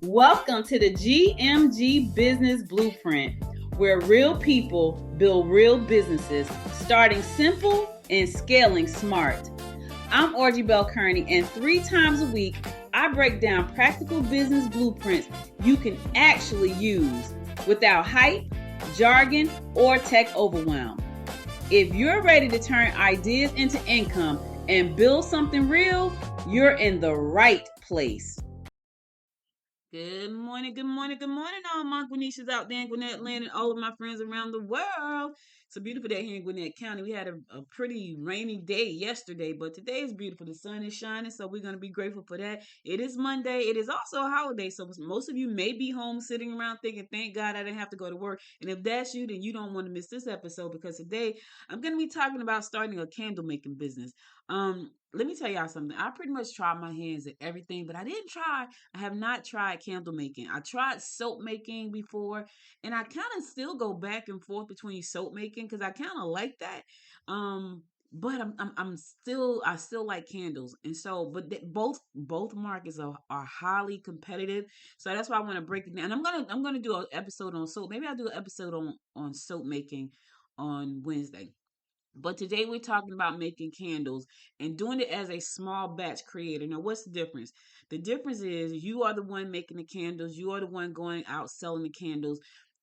Welcome to the GMG Business Blueprint, where real people build real businesses, starting simple and scaling smart. I'm Audrey Bell-Kearney, and 3 times a week, I break down practical business blueprints you can actually use without hype, jargon, or tech overwhelm. If you're ready to turn ideas into income and build something real, you're in the right place. Good morning, good morning, good morning, all my Gwinnetians out there in Gwinnett land and all of my friends around the world. It's a beautiful day here in Gwinnett County. We had a pretty rainy day yesterday, but today is beautiful. The sun is shining, so we're going to be grateful for that. It is Monday. It is also a holiday, so most of you may be home sitting around thinking, thank God I didn't have to go to work. And if that's you, then you don't want to miss this episode because today I'm going to be talking about starting a candle making business. Let me tell y'all something. I pretty much tried my hands at everything, but I have not tried candle making. I tried soap making before, and I kind of still go back and forth between soap making because I kind of like that. But I still like candles, and so both markets are highly competitive. So that's why I want to break it down. I'm gonna do an episode on soap. Maybe I'll do an episode on soap making on Wednesday. But today we're talking about making candles and doing it as a small batch creator. Now, what's the difference? The difference is you are the one making the candles, you are the one going out selling the candles.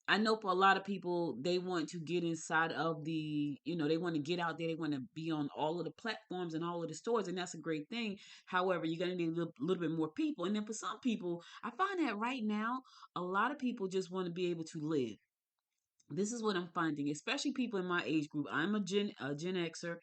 I know for a lot of people, they want to get inside of they want to get out there, they want to be on all of the platforms and all of the stores, and that's a great thing. However, you're going to need a little bit more people. And then for some people, I find that right now, a lot of people just want to be able to live. This is what I'm finding, especially people in my age group. I'm a Gen Xer,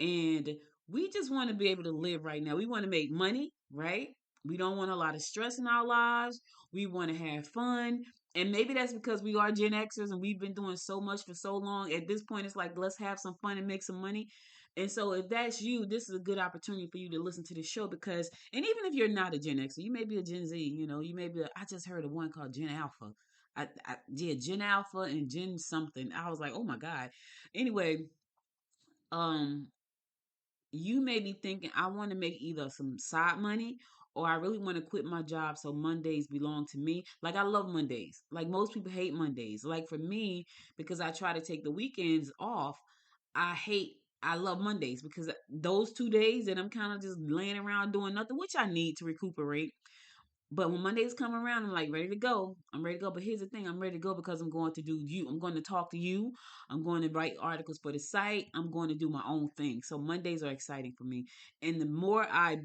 and we just want to be able to live right now. We want to make money, right? We don't want a lot of stress in our lives. We want to have fun. And maybe that's because we are Gen Xers and we've been doing so much for so long. At this point, it's like, let's have some fun and make some money. And so, if that's you, this is a good opportunity for you to listen to the show because, and even if you're not a Gen Xer, you may be a Gen Z, you may be, I just heard of one called Gen Alpha. Yeah, Gen Alpha and Gen something. I was like, oh my God. Anyway, um, you may be thinking, I want to make either some side money or I really want to quit my job so Mondays belong to me. Like I love Mondays. Like most people hate Mondays. Like for me, because I try to take the weekends off, I love Mondays because those 2 days that I'm kind of just laying around doing nothing, which I need to recuperate. But when Mondays come around, I'm like ready to go. I'm ready to go. But here's the thing: I'm ready to go because I'm going to do you. I'm going to talk to you. I'm going to write articles for the site. I'm going to do my own thing. So Mondays are exciting for me. And the more I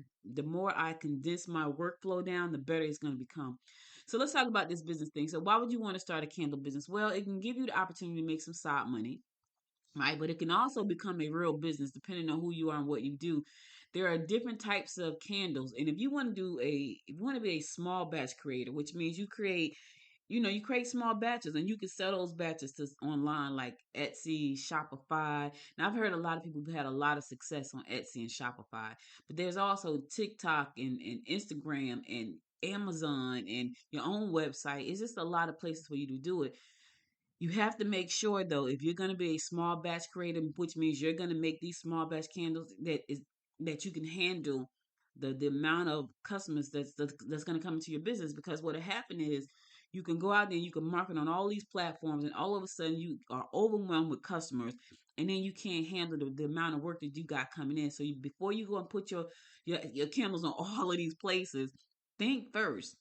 condense my workflow down, the better it's going to become. So let's talk about this business thing. So why would you want to start a candle business? Well, it can give you the opportunity to make some side money, right? But it can also become a real business depending on who you are and what you do. There are different types of candles, and if you want to be a small batch creator, which means you create small batches and you can sell those batches to online like Etsy, Shopify. Now I've heard a lot of people who had a lot of success on Etsy and Shopify, but there's also TikTok and Instagram and Amazon and your own website. It's just a lot of places for you to do it. You have to make sure though, if you're going to be a small batch creator, which means you're going to make these small batch candles that you can handle the amount of customers that's going to come into your business. Because what will happen is you can go out there and you can market on all these platforms, and all of a sudden you are overwhelmed with customers, and then you can't handle the amount of work that you got coming in. So before you go and put your candles on all of these places, think first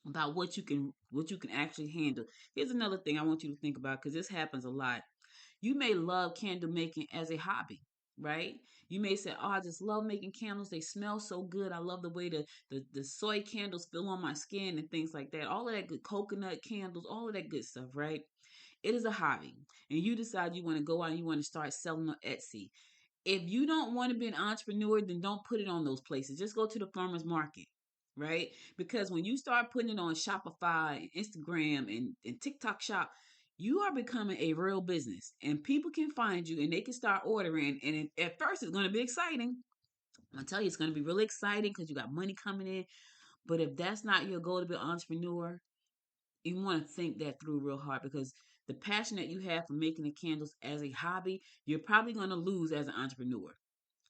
about what you can actually handle. Here's another thing I want you to think about because this happens a lot. You may love candle making as a hobby, right? You may say, "Oh, I just love making candles. They smell so good. I love the way the soy candles feel on my skin and things like that. All of that good coconut candles, all of that good stuff, right? It is a hobby, and you decide you want to go out and you want to start selling on Etsy. If you don't want to be an entrepreneur, then don't put it on those places. Just go to the farmer's market, right? Because when you start putting it on Shopify and Instagram and TikTok shop, you are becoming a real business and people can find you and they can start ordering. And at first, it's going to be exciting. I tell you, it's going to be really exciting because you got money coming in. But if that's not your goal to be an entrepreneur, you want to think that through real hard because the passion that you have for making the candles as a hobby, you're probably going to lose as an entrepreneur.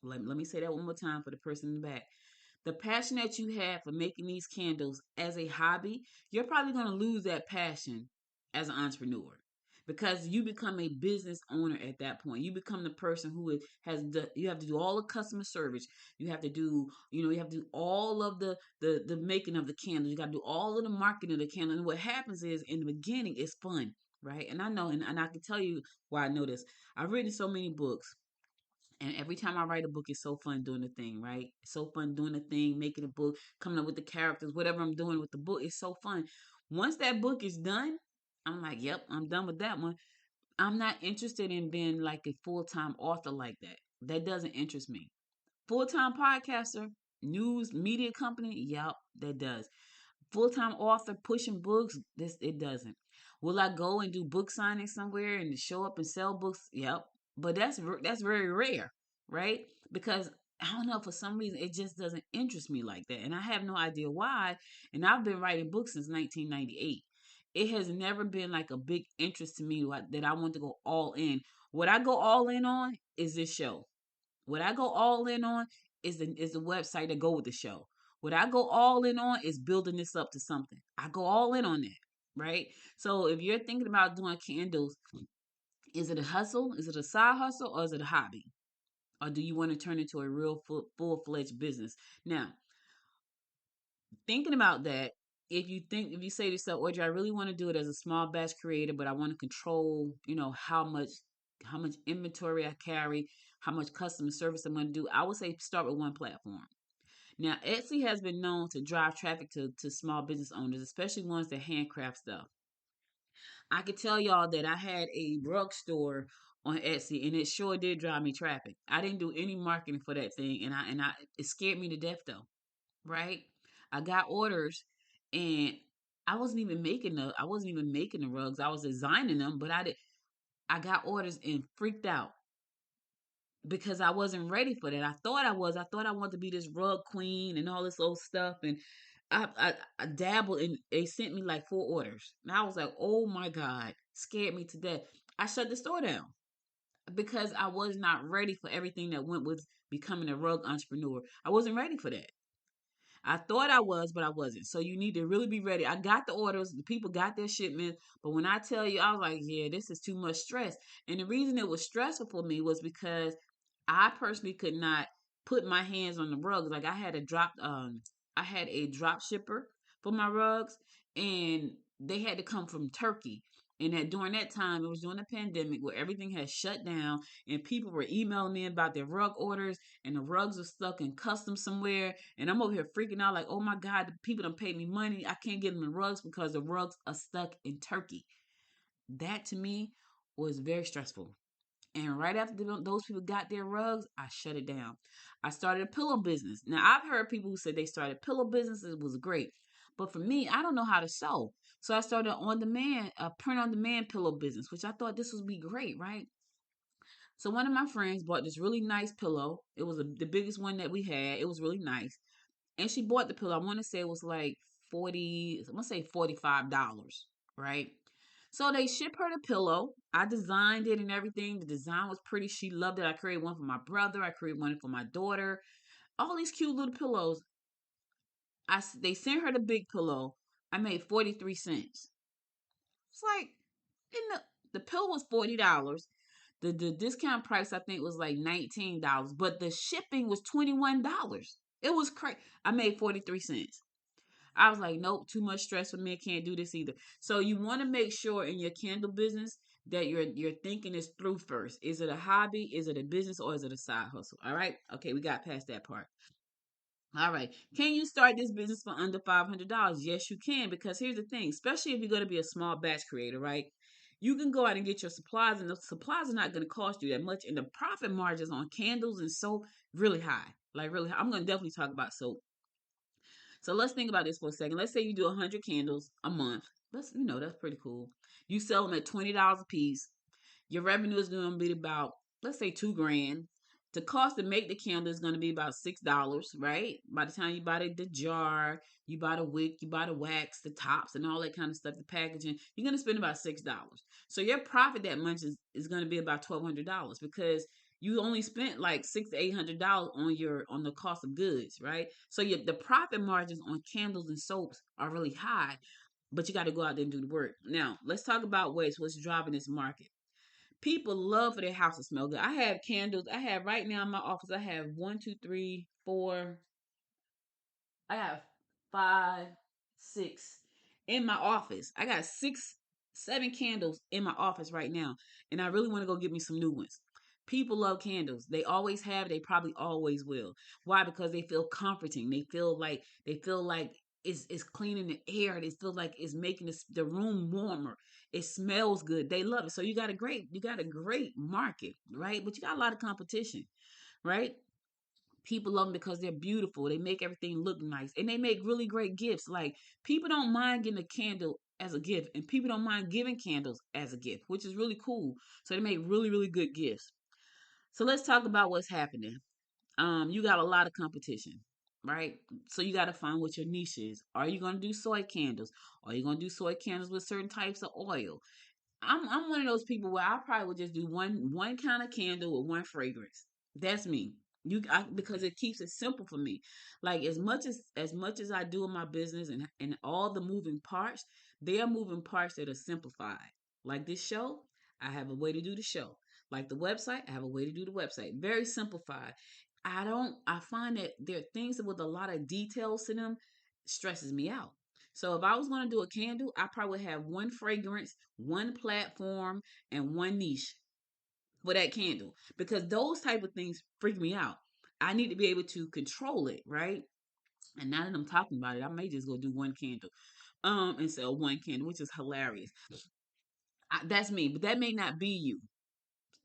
Let me say that one more time for the person in the back. the passion that you have for making these candles as a hobby, you're probably going to lose that passion as an entrepreneur because you become a business owner at that point. You become the person who you have to do all the customer service. You have to do, you have to do all of the making of the candles. You got to do all of the marketing of the candle. And what happens is in the beginning, it's fun, right? And I know, and I can tell you why I know this. I've written so many books. And every time I write a book, it's so fun doing the thing, right? It's so fun doing the thing, making a book, coming up with the characters, whatever I'm doing with the book. It's so fun. Once that book is done, I'm like, yep, I'm done with that one. I'm not interested in being like a full time author like that. That doesn't interest me. Full time podcaster, news, media company, yep, that does. Full time author pushing books, this it doesn't. Will I go and do book signing somewhere and show up and sell books? Yep, but that's very rare, right? Because I don't know, for some reason it just doesn't interest me like that, and I have no idea why. And I've been writing books since 1998. It has never been like a big interest to me that I want to go all in. What I go all in on is this show. What I go all in on is the website that go with the show. What I go all in on is building this up to something. I go all in on that, right? So if you're thinking about doing candles, is it a hustle? Is it a side hustle, or is it a hobby? Or do you want to turn into a real full-fledged business? Now, thinking about that, if you say to yourself, Audrey, I really want to do it as a small batch creator, but I want to control, how much inventory I carry, how much customer service I'm going to do, I would say start with one platform. Now, Etsy has been known to drive traffic to small business owners, especially ones that handcraft stuff. I could tell y'all that I had a rug store on Etsy, and it sure did drive me traffic. I didn't do any marketing for that thing, and it scared me to death though, right? I got orders, and I wasn't even making the rugs. I was designing them, but I got orders and freaked out because I wasn't ready for that. I thought I was. I thought I wanted to be this rug queen and all this old stuff. And I dabbled, and they sent me like 4 orders. And I was like, oh my God, scared me to death. I shut the store down because I was not ready for everything that went with becoming a rug entrepreneur. I wasn't ready for that. I thought I was, but I wasn't. So you need to really be ready. I got the orders, the people got their shipment, but when I tell you, I was like, yeah, this is too much stress. And the reason it was stressful for me was because I personally could not put my hands on the rugs. Like I had a drop shipper for my rugs, and they had to come from Turkey. And that during that time, it was during the pandemic where everything had shut down, and people were emailing me about their rug orders, and the rugs are stuck in customs somewhere. And I'm over here freaking out, like, oh my God, the people don't pay me money. I can't get them the rugs because the rugs are stuck in Turkey. That to me was very stressful. And right after those people got their rugs, I shut it down. I started a pillow business. Now, I've heard people who said they started pillow businesses. It was great. But for me, I don't know how to sew. So I started a print on demand pillow business, which I thought this would be great, right? So one of my friends bought this really nice pillow. It was the biggest one that we had. It was really nice. And she bought the pillow. I want to say it was like 40, I want to say $45, right? So they ship her the pillow. I designed it and everything. The design was pretty. She loved it. I created one for my brother. I created one for my daughter. All these cute little pillows. They sent her the big pillow. I made 43 cents. It's like, the pillow was $40. The discount price I think was like $19, but the shipping was $21. It was crazy. I made 43 cents. I was like, nope, too much stress for me. I can't do this either. So you want to make sure in your candle business that you're thinking this through first. Is it a hobby? Is it a business, or is it a side hustle? All right. Okay, we got past that part. All right. Can you start this business for under $500? Yes, you can, because here's the thing, especially if you're going to be a small batch creator, right? You can go out and get your supplies, and the supplies are not going to cost you that much. And the profit margins on candles and soap really high, like really high. I'm going to definitely talk about soap. So let's think about this for a second. Let's say you do 100 candles a month. That's pretty cool. You sell them at $20 a piece. Your revenue is going to be about, let's say, 2 grand. The cost to make the candle is going to be about $6, right? By the time you buy the jar, you buy the wick, you buy the wax, the tops, and all that kind of stuff, the packaging, you're going to spend about $6. So your profit that month is going to be about $1,200 because you only spent like $600 to $800 on the cost of goods, right? So the profit margins on candles and soaps are really high, but you got to go out there and do the work. Now, let's talk about what's driving this market. People love for their house to smell good. I have candles. I have right now in my office. I have one, two, three, four. I have five, six in my office. I got six, seven candles in my office right now, and I really want to go get me some new ones. People love candles. They always have. They probably always will. Why? Because they feel comforting. They feel like it's cleaning the air. They feel like it's making the room warmer. It smells good. They love it. So you got a great market, right? But you got a lot of competition, right? People love them because they're beautiful. They make everything look nice, and they make really great gifts. Like, people don't mind getting a candle as a gift, and people don't mind giving candles as a gift, which is really cool. So they make really, really good gifts. So let's talk about what's happening. You got a lot of competition, right? So you got to find what your niche is. Are you going to do soy candles? Are you going to do soy candles with certain types of oil? I'm one of those people where I probably would just do one kind of candle with one fragrance. That's me. Because it keeps it simple for me. Like, as much as I do in my business, and all the moving parts, they are moving parts that are simplified. Like this show, I have a way to do the show. Like the website, I have a way to do the website. Very simplified. I find that there are things with a lot of details to them stresses me out. So if I was going to do a candle, I probably would have one fragrance, one platform, and one niche for that candle, because those type of things freak me out. I need to be able to control it, right? And now that I'm talking about it, I may just go do one candle, and sell one candle, which is hilarious. That's me, but that may not be you.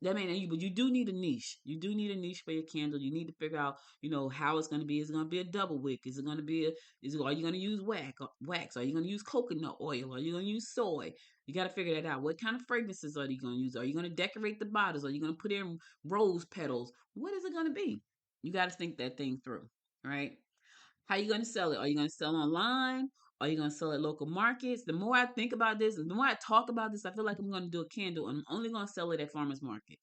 That may not you, but you do need a niche. You do need a niche for your candle. You need to figure out, how it's going to be. Is it going to be a double wick? Is it going to be are you going to use wax? Are you going to use coconut oil? Are you going to use soy? You got to figure that out. What kind of fragrances are you going to use? Are you going to decorate the bottles? Are you going to put in rose petals? What is it going to be? You got to think that thing through, right? How you going to sell it? Are you going to sell online? Are you going to sell at local markets? The more I think about this, and the more I talk about this, I feel like I'm going to do a candle, and I'm only going to sell it at farmers markets.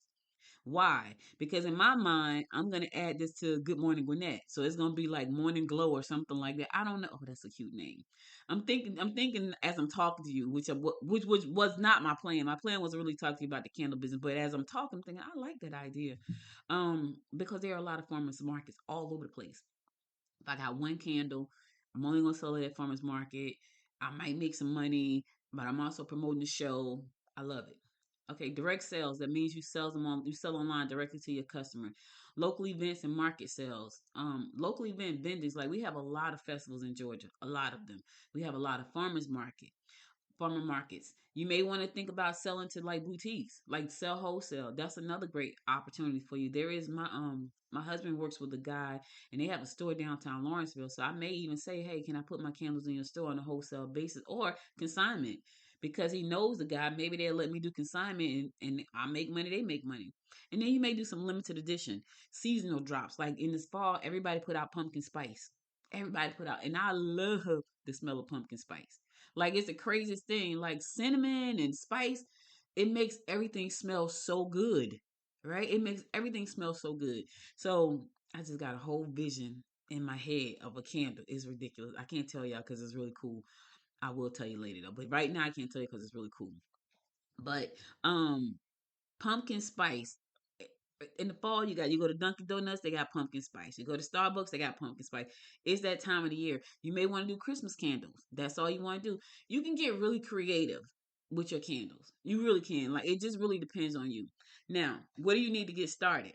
Why? Because in my mind, I'm gonna add this to Good Morning Gwinnett, so it's gonna be like Morning Glow or something like that. I don't know. Oh, that's a cute name. I'm thinking as I'm talking to you, which was not my plan. My plan was to really talk to you about the candle business, but as I'm talking, I'm thinking I like that idea, because there are a lot of farmers markets all over the place. If I got one candle, I'm only gonna sell it at farmers market. I might make some money, but I'm also promoting the show. I love it. Okay, direct sales. That means you sell online directly to your customer. Local events and market sales. Local event vendors, like we have a lot of festivals in Georgia, a lot of them. We have a lot of farmer markets. You may want to think about selling to like boutiques, like sell wholesale. That's another great opportunity for you. There is my husband works with a guy, and they have a store downtown Lawrenceville. So I may even say, hey, can I put my candles in your store on a wholesale basis or consignment? Because he knows the guy, maybe they'll let me do consignment, and I make money, they make money. And then you may do some limited edition seasonal drops. Like in this fall, everybody put out pumpkin spice. Everybody put out, and I love the smell of pumpkin spice. Like, it's the craziest thing. Like cinnamon and spice, it makes everything smell so good, right? It makes everything smell so good. So I just got a whole vision in my head of a candle. It's ridiculous. I can't tell y'all because it's really cool. I will tell you later though. But right now I can't tell you because it's really cool. But um pumpkin spice. In the fall, you go to Dunkin' Donuts, they got pumpkin spice. You go to Starbucks, they got pumpkin spice. It's that time of the year. You may want to do Christmas candles. That's all you want to do. You can get really creative with your candles. You really can. Like, it just really depends on you. Now, what do you need to get started?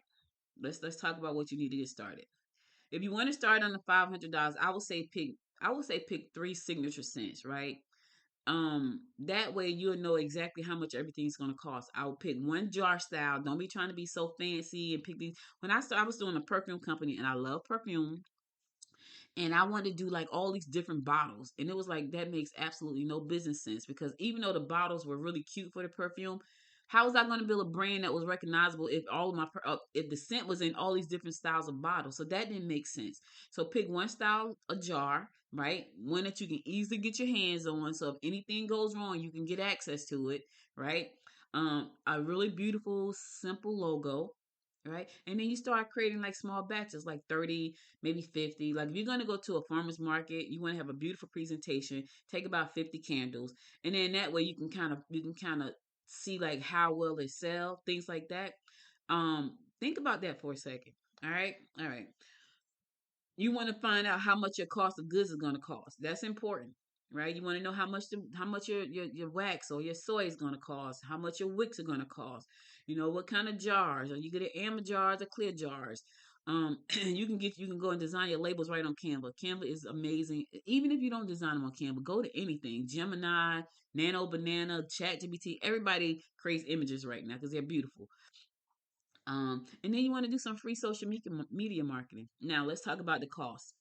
Let's talk about what you need to get started. If you want to start on the $500, I would say pick three signature scents, right? That way you'll know exactly how much everything's gonna cost. I will pick one jar style. Don't be trying to be so fancy and pick these. When I started, I was doing a perfume company, and I love perfume, and I wanted to do like all these different bottles, and it was like that makes absolutely no business sense, because even though the bottles were really cute for the perfume, how was I going to build a brand that was recognizable if all of if the scent was in all these different styles of bottles? So that didn't make sense. So pick one style, a jar, right? One that you can easily get your hands on. So if anything goes wrong, you can get access to it, right? A really beautiful, simple logo. right? And then you start creating like small batches, like 30, maybe 50. Like if you're gonna go to a farmer's market, you want to have a beautiful presentation, take about 50 candles, and then that way you can kind of see like how well they sell, things like that. Think about that for a second. All right, all right. You want to find out how much your cost of goods is going to cost. That's important, right? You want to know how much your wax or your soy is going to cost, how much your wicks are going to cost. You know what kind of jars? Are you get amber jars or clear jars? You can go and design your labels right on Canva. Canva is amazing. Even if you don't design them on Canva, go to anything. Gemini, Nano Banana, ChatGPT. Everybody creates images right now because they're beautiful. And then you want to do some free social media marketing. Now let's talk about the cost.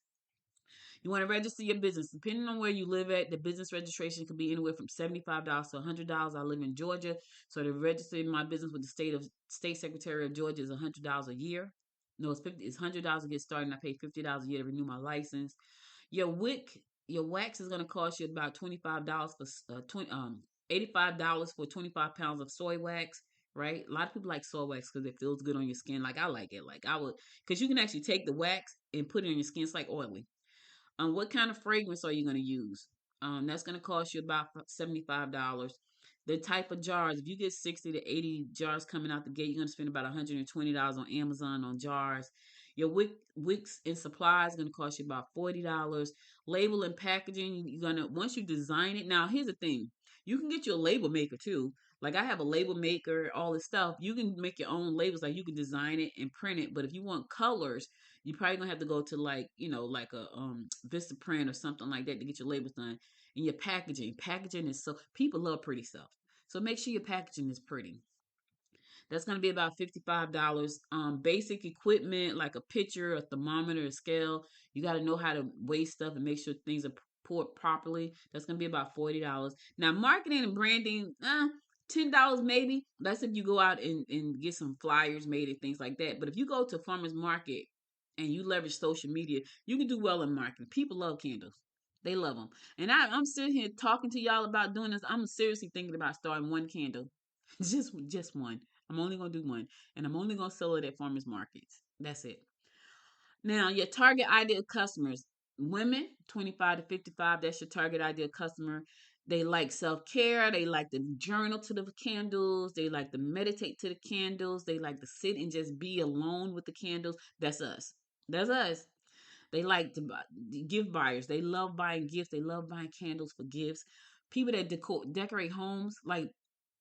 You want to register your business. Depending on where you live at, the business registration could be anywhere from $75 to $100. I live in Georgia, so to register my business with the state secretary of Georgia is $100 a year. No, it's $100 to get started, and I pay $50 a year to renew my license. Your wick, your wax is going to cost you about $25 for 85 dollars for 25 pounds of soy wax. Right, a lot of people like soy wax because it feels good on your skin. Like I like it. Like I would, because you can actually take the wax and put it on your skin. It's like oily. What kind of fragrance are you going to use? That's going to cost you about $75. The type of jars, if you get 60 to 80 jars coming out the gate, you're going to spend about $120 on Amazon on jars. Your wicks and supplies is going to cost you about $40. Label and packaging, you're going to, once you design it, now here's the thing. You can get your label maker too. Like I have a label maker, all this stuff. You can make your own labels, like you can design it and print it. But if you want colors, you probably gonna have to go to like like a Vista print or something like that to get your labels done. And your packaging is so people love pretty stuff. So make sure your packaging is pretty. That's going to be about $55. Basic equipment like a pitcher, a thermometer, a scale. You got to know how to weigh stuff and make sure things are poured properly. That's going to be about $40. Now, marketing and branding, $10 maybe. That's if you go out and get some flyers made and things like that. But if you go to farmers market and you leverage social media, you can do well in marketing. People love candles. They love them. And I'm sitting here talking to y'all about doing this. I'm seriously thinking about starting one candle. Just one. I'm only gonna do one, and I'm only gonna sell it at farmers markets. That's it. Now, your target ideal customers: women, 25 to 55. That's your target ideal customer. They like self care. They like to journal to the candles. They like to meditate to the candles. They like to sit and just be alone with the candles. That's us. That's us. They like to buy, gift buyers. They love buying gifts. They love buying candles for gifts. People that decorate homes, like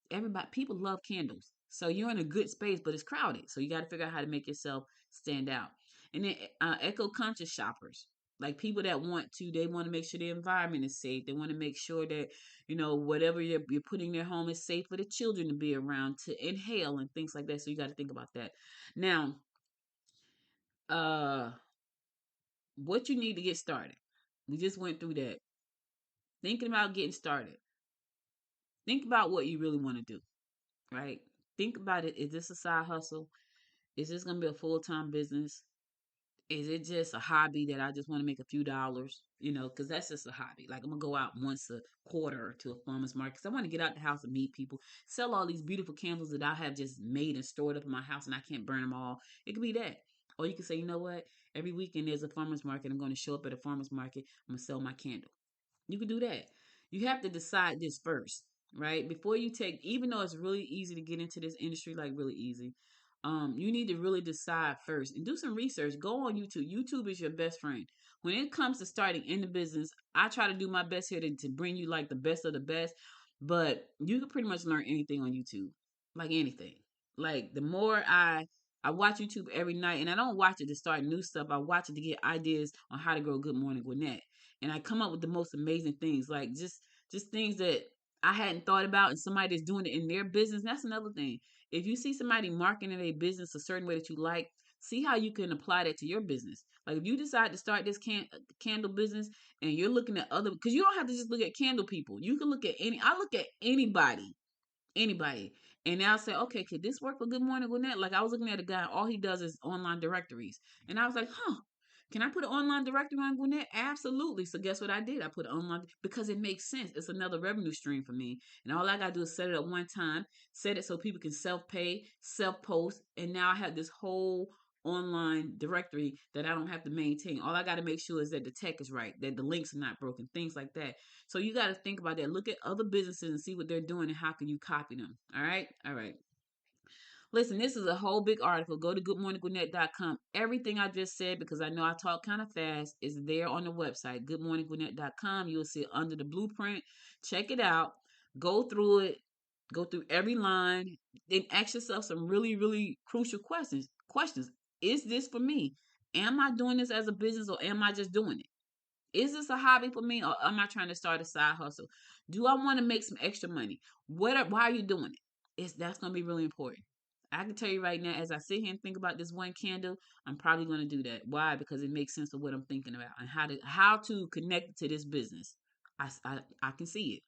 everybody, people love candles. So you're in a good space, but it's crowded. So you got to figure out how to make yourself stand out. And then eco conscious shoppers, like people that they want to make sure the environment is safe. They want to make sure that whatever you're putting in their home is safe for the children to be around to inhale and things like that. So you got to think about that. Now, uh, what you need to get started. We just went through that. Thinking about getting started. Think about what you really want to do, right? Think about it. Is this a side hustle? Is this going to be a full time business? Is it just a hobby that I just want to make a few dollars? Because that's just a hobby. Like I'm going to go out once a quarter to a farmer's market because I want to get out the house and meet people, sell all these beautiful candles that I have just made and stored up in my house and I can't burn them all. It could be that. Or you can say, you know what? Every weekend there's a farmer's market. I'm going to show up at a farmer's market. I'm going to sell my candle. You can do that. You have to decide this first, right? Before you take, even though it's really easy to get into this industry, like really easy, you need to really decide first and do some research. Go on YouTube. YouTube is your best friend. When it comes to starting in the business, I try to do my best here to bring you like the best of the best, but you can pretty much learn anything on YouTube, like anything. Like the more I watch YouTube every night, and I don't watch it to start new stuff. I watch it to get ideas on how to grow Good Morning Gwinnett, and I come up with the most amazing things, like just things that I hadn't thought about, and somebody that's doing it in their business. That's another thing. If you see somebody marketing a business a certain way that you like, see how you can apply that to your business. Like if you decide to start this candle business, and you're looking at other, because you don't have to just look at candle people. You can look at I look at anybody. And I'll say, okay, could this work for Good Morning Gwinnett? Like I was looking at a guy, all he does is online directories. And I was like, huh. Can I put an online directory on Gwinnett? Absolutely. So guess what I did? I put it online because it makes sense. It's another revenue stream for me. And all I got to do is set it up one time, set it so people can self-pay, self-post. And now I have this whole online directory that I don't have to maintain. All I got to make sure is that the tech is right, that the links are not broken, things like that. So you got to think about that. Look at other businesses and see what they're doing and how can you copy them. All right? All right. Listen, this is a whole big article. Go to goodmorninggwinnett.com. Everything I just said, because I know I talk kind of fast, is there on the website, goodmorninggwinnett.com. You'll see it under the blueprint. Check it out. Go through it. Go through every line. Then ask yourself some really, really crucial questions. Is this for me? Am I doing this as a business or am I just doing it? Is this a hobby for me or am I trying to start a side hustle? Do I want to make some extra money? Why are you doing it? That's going to be really important. I can tell you right now, as I sit here and think about this one candle, I'm probably going to do that. Why? Because it makes sense of what I'm thinking about and how to connect to this business. I can see it.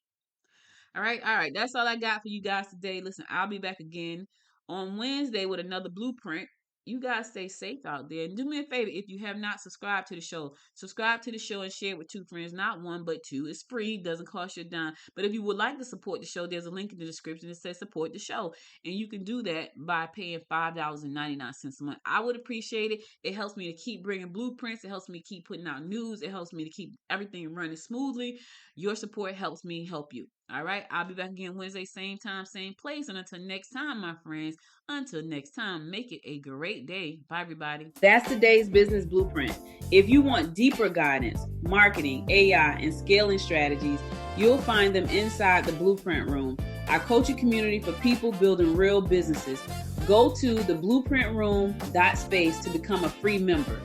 All right, all right. That's all I got for you guys today. Listen, I'll be back again on Wednesday with another blueprint. You guys stay safe out there. And do me a favor, if you have not subscribed to the show, subscribe to the show and share it with 2 friends. Not 1, but 2. It's free. Doesn't cost you a dime. But if you would like to support the show, there's a link in the description that says support the show. And you can do that by paying $5.99 a month. I would appreciate it. It helps me to keep bringing blueprints. It helps me to keep putting out news. It helps me to keep everything running smoothly. Your support helps me help you. All right, I'll be back again Wednesday, same time, same place. And until next time, my friends, until next time, make it a great day. Bye, everybody. That's today's business blueprint. If you want deeper guidance, marketing, AI, and scaling strategies, you'll find them inside the Blueprint Room, our coaching community for people building real businesses. Go to theblueprintroom.space to become a free member.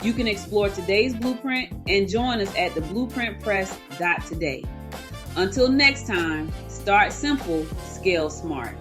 You can explore today's blueprint and join us at theblueprintpress.today. Until next time, start simple, scale smart.